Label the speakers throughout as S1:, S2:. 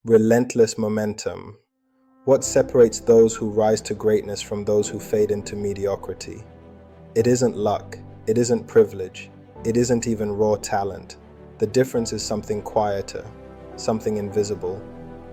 S1: Relentless momentum. What separates those who rise to greatness from those who fade into mediocrity? It isn't luck, it isn't privilege, it isn't even raw talent. The difference is something quieter, something invisible,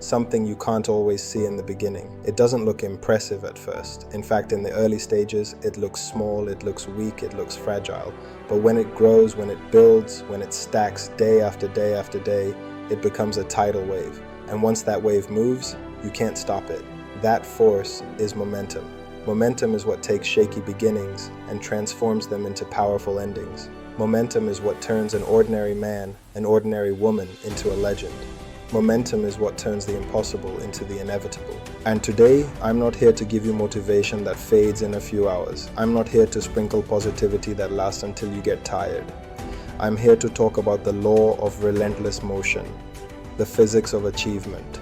S1: something you can't always see in the beginning. It doesn't look impressive at first. In fact, in the early stages, it looks small, it looks weak, it looks fragile. But when it grows, when it builds, when it stacks day after day after day, it becomes a tidal wave. And once that wave moves, you can't stop it. That force is momentum. Momentum is what takes shaky beginnings and transforms them into powerful endings. Momentum is what turns an ordinary man, an ordinary woman into a legend. Momentum is what turns the impossible into the inevitable. And today, I'm not here to give you motivation that fades in a few hours. I'm not here to sprinkle positivity that lasts until you get tired. I'm here to talk about the law of relentless motion, the physics of achievement,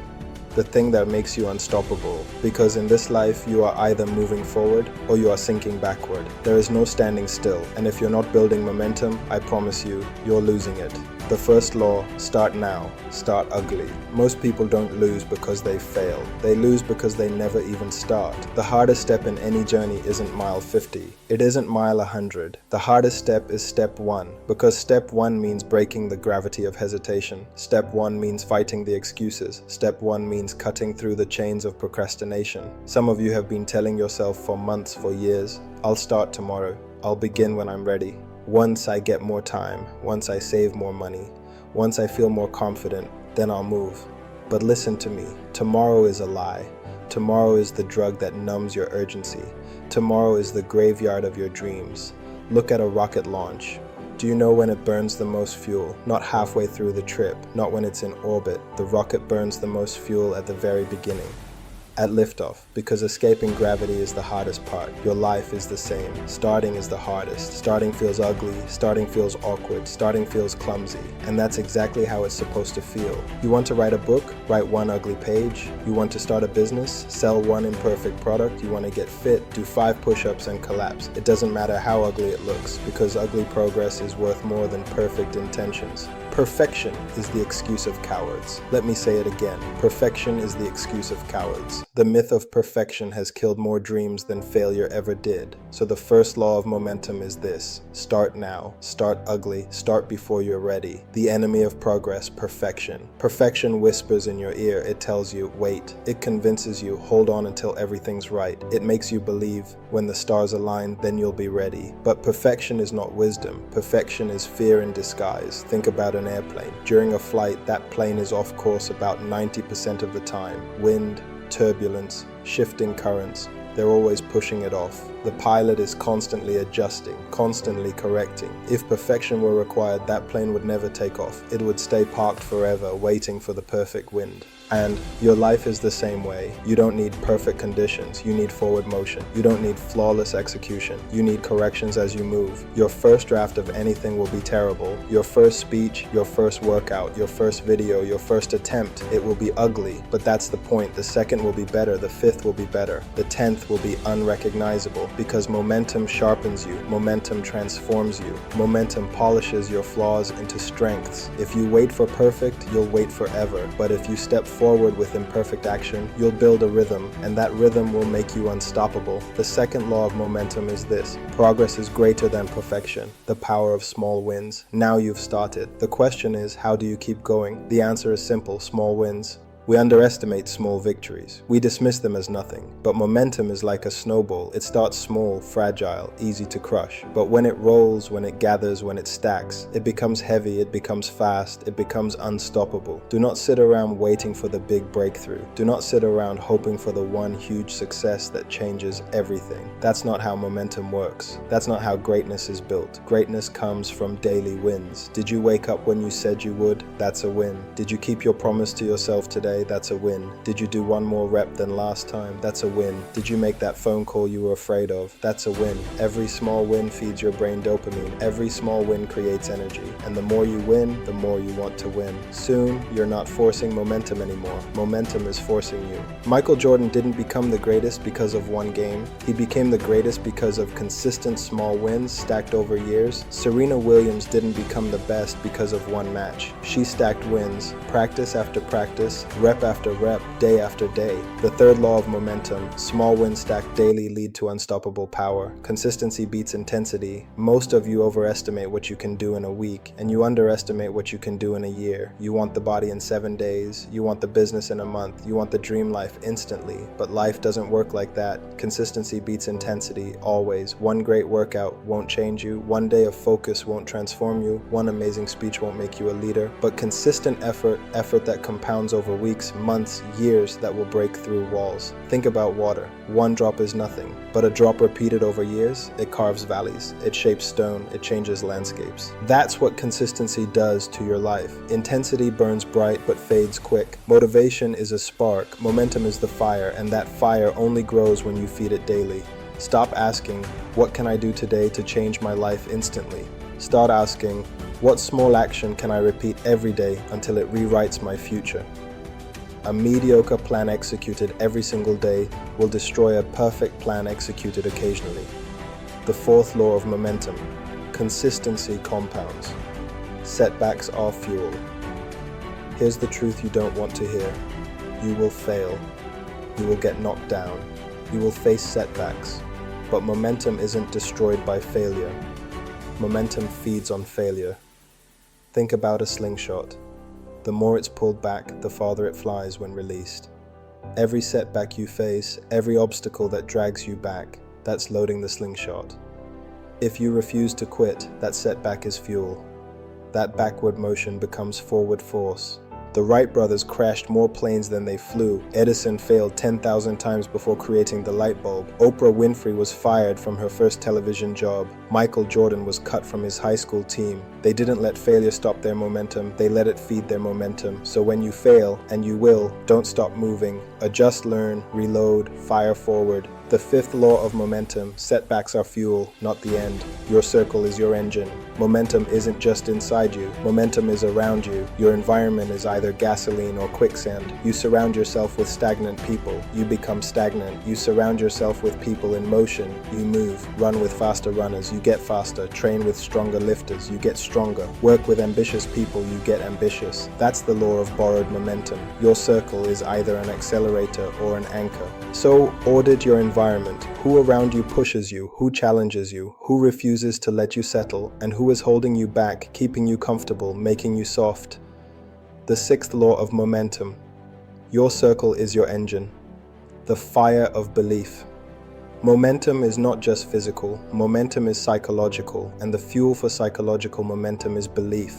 S1: the thing that makes you unstoppable. Because in this life, you are either moving forward or you are sinking backward. There is no standing still. And if you're not building momentum, I promise you, you're losing it. The first law, start now, start ugly. Most people don't lose because they fail. They lose because they never even start. The hardest step in any journey isn't mile 50. It isn't mile 100. The hardest step is step 1, because step 1 means breaking the gravity of hesitation. Step 1 means fighting the excuses. Step 1 means cutting through the chains of procrastination. Some of you have been telling yourself for months, for years, I'll start tomorrow. I'll begin when I'm ready. Once I get more time, once I save more money, once I feel more confident, then I'll move. But listen to me, tomorrow is a lie. Tomorrow is the drug that numbs your urgency. Tomorrow is the graveyard of your dreams. Look at a rocket launch. Do you know when it burns the most fuel? Not halfway through the trip, not when it's in orbit. The rocket burns the most fuel at the very beginning. At liftoff, because escaping gravity is the hardest part. Your life is the same. Starting is the hardest. Starting feels ugly, starting feels awkward, starting feels clumsy. And that's exactly how it's supposed to feel. You want to write a book? Write one ugly page. You want to start a business? Sell one imperfect product. You want to get fit? Do 5 push-ups and collapse. It doesn't matter how ugly it looks, because ugly progress is worth more than perfect intentions. Perfection is the excuse of cowards. Let me say it again. Perfection is the excuse of cowards. The myth of perfection has killed more dreams than failure ever did. So the first law of momentum is this: start now, start ugly, start before you're ready. The enemy of progress, perfection. Perfection whispers in your ear. It tells you, wait. It convinces you, hold on until everything's right. It makes you believe when the stars align, then you'll be ready. But perfection is not wisdom. Perfection is fear in disguise. Think about an airplane. During a flight, that plane is off course about 90% of the time. Wind, turbulence, shifting currents, they're always pushing it off. The pilot is constantly adjusting, constantly correcting. If perfection were required, that plane would never take off. It would stay parked forever, waiting for the perfect wind. And your life is the same way. You don't need perfect conditions. You need forward motion. You don't need flawless execution. You need corrections as you move. Your first draft of anything will be terrible. Your first speech, your first workout, your first video, your first attempt, it will be ugly. But that's the point. The second will be better. The fifth will be better. The 10th will be unrecognizable, because momentum sharpens you. Momentum transforms you. Momentum polishes your flaws into strengths. If you wait for perfect, you'll wait forever. But if you step forward with imperfect action, you'll build a rhythm, and that rhythm will make you unstoppable. The second law of momentum is this: progress is greater than perfection. The power of small wins. Now you've started. The question is, how do you keep going? The answer is simple: small wins. We underestimate small victories. We dismiss them as nothing. But momentum is like a snowball. It starts small, fragile, easy to crush. But when it rolls, when it gathers, when it stacks, it becomes heavy, it becomes fast, it becomes unstoppable. Do not sit around waiting for the big breakthrough. Do not sit around hoping for the one huge success that changes everything. That's not how momentum works. That's not how greatness is built. Greatness comes from daily wins. Did you wake up when you said you would? That's a win. Did you keep your promise to yourself today? That's a win. Did you do one more rep than last time? That's a win. Did you make that phone call you were afraid of? That's a win. Every small win feeds your brain dopamine. Every small win creates energy. And the more you win, the more you want to win. Soon, you're not forcing momentum anymore. Momentum is forcing you. Michael Jordan didn't become the greatest because of one game. He became the greatest because of consistent small wins stacked over years. Serena Williams didn't become the best because of one match. She stacked wins, practice after practice, rep after rep, day after day. The third law of momentum, small wins stacked daily lead to unstoppable power. Consistency beats intensity. Most of you overestimate what you can do in a week, and you underestimate what you can do in a year. You want the body in 7 days, you want the business in a month, you want the dream life instantly, but life doesn't work like that. Consistency beats intensity, always. One great workout won't change you, one day of focus won't transform you, one amazing speech won't make you a leader, but consistent effort that compounds over weeks, months, years, that will break through walls. Think about water. One drop is nothing, but a drop repeated over years, it carves valleys, it shapes stone, it changes landscapes. That's what consistency does to your life. Intensity burns bright but fades quick. Motivation is a spark, momentum is the fire, and that fire only grows when you feed it daily. Stop asking, what can I do today to change my life instantly? Start asking, what small action can I repeat every day until it rewrites my future? A mediocre plan executed every single day will destroy a perfect plan executed occasionally. The fourth law of momentum, consistency compounds. Setbacks are fuel. Here's the truth you don't want to hear. You will fail. You will get knocked down. You will face setbacks. But momentum isn't destroyed by failure. Momentum feeds on failure. Think about a slingshot. The more it's pulled back, the farther it flies when released. Every setback you face, every obstacle that drags you back, that's loading the slingshot. If you refuse to quit, that setback is fuel. That backward motion becomes forward force. The Wright brothers crashed more planes than they flew. Edison failed 10,000 times before creating the light bulb. Oprah Winfrey was fired from her first television job. Michael Jordan was cut from his high school team. They didn't let failure stop their momentum, they let it feed their momentum. So when you fail, and you will, don't stop moving. Adjust, learn, reload, fire forward. The fifth law of momentum, setbacks are fuel, not the end. Your circle is your engine. Momentum isn't just inside you, momentum is around you. Your environment is either gasoline or quicksand. You surround yourself with stagnant people, you become stagnant. You surround yourself with people in motion, you move. Run with faster runners, you get faster. Train with stronger lifters, you get stronger. Work with ambitious people, you get ambitious. That's the law of borrowed momentum. Your circle is either an accelerator or an anchor. So audit your environment. Who around you pushes you, who challenges you, who refuses to let you settle, and who is holding you back, keeping you comfortable, making you soft. The sixth law of momentum. Your circle is your engine. The fire of belief. Momentum is not just physical, momentum is psychological, and the fuel for psychological momentum is belief.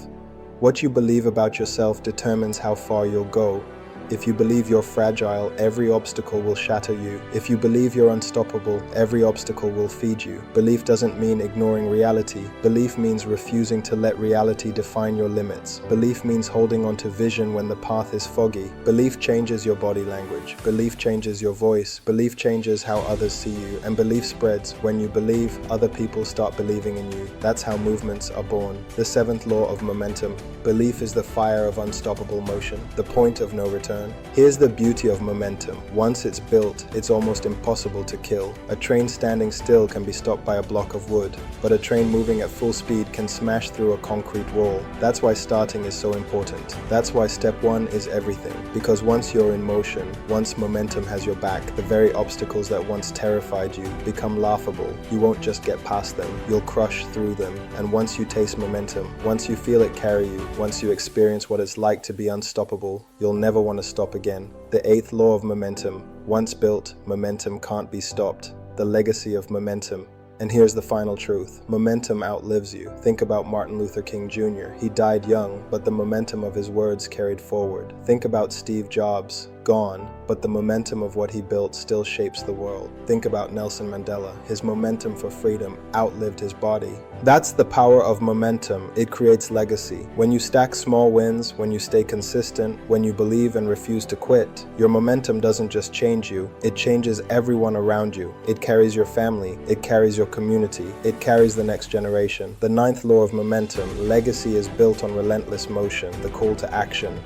S1: What you believe about yourself determines how far you'll go. If you believe you're fragile, every obstacle will shatter you. If you believe you're unstoppable, every obstacle will feed you. Belief doesn't mean ignoring reality. Belief means refusing to let reality define your limits. Belief means holding on to vision when the path is foggy. Belief changes your body language. Belief changes your voice. Belief changes how others see you. And belief spreads. When you believe, other people start believing in you. That's how movements are born. The seventh law of momentum. Belief is the fire of unstoppable motion, the point of no return. Here's the beauty of momentum. Once it's built, it's almost impossible to kill. A train standing still can be stopped by a block of wood, but a train moving at full speed can smash through a concrete wall. That's why starting is so important. That's why step one is everything. Because once you're in motion, once momentum has your back, the very obstacles that once terrified you become laughable. You won't just get past them, you'll crush through them. And once you taste momentum, once you feel it carry you, once you experience what it's like to be unstoppable, you'll never want to stop again. The eighth law of momentum. Once built, momentum can't be stopped. The legacy of momentum. And here's the final truth. Momentum outlives you. Think about Martin Luther King Jr. He died young, but the momentum of his words carried forward. Think about Steve Jobs. Gone, but the momentum of what he built still shapes the world. Think about Nelson Mandela. His momentum for freedom outlived his body. That's the power of momentum. It creates legacy. When you stack small wins, when you stay consistent, when you believe and refuse to quit, your momentum doesn't just change you, it changes everyone around you. It carries your family, it carries your community, it carries the next generation. The ninth law of momentum. Legacy is built on relentless motion, the call to action.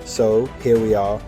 S1: So, here we are.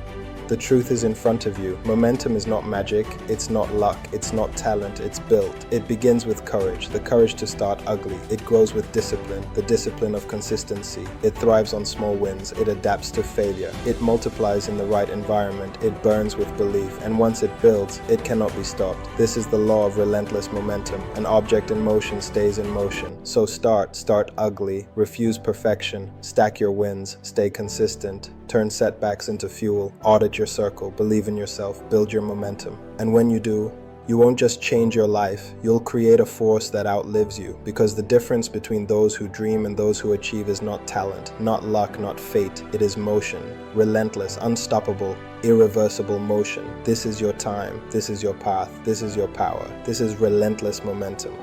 S1: The truth is in front of you. Momentum is not magic, it's not luck, it's not talent, it's built. It begins with courage, the courage to start ugly. It grows with discipline, the discipline of consistency. It thrives on small wins, it adapts to failure. It multiplies in the right environment, it burns with belief, and once it builds, it cannot be stopped. This is the law of relentless momentum. An object in motion stays in motion. So start ugly, refuse perfection, stack your wins, stay consistent, turn setbacks into fuel, audit your circle, believe in yourself, build your momentum. And when you do, you won't just change your life, you'll create a force that outlives you, because the difference between those who dream and those who achieve is not talent, not luck, not fate, it is motion. Relentless, unstoppable, irreversible motion. This is your time, this is your path, this is your power, this is relentless momentum.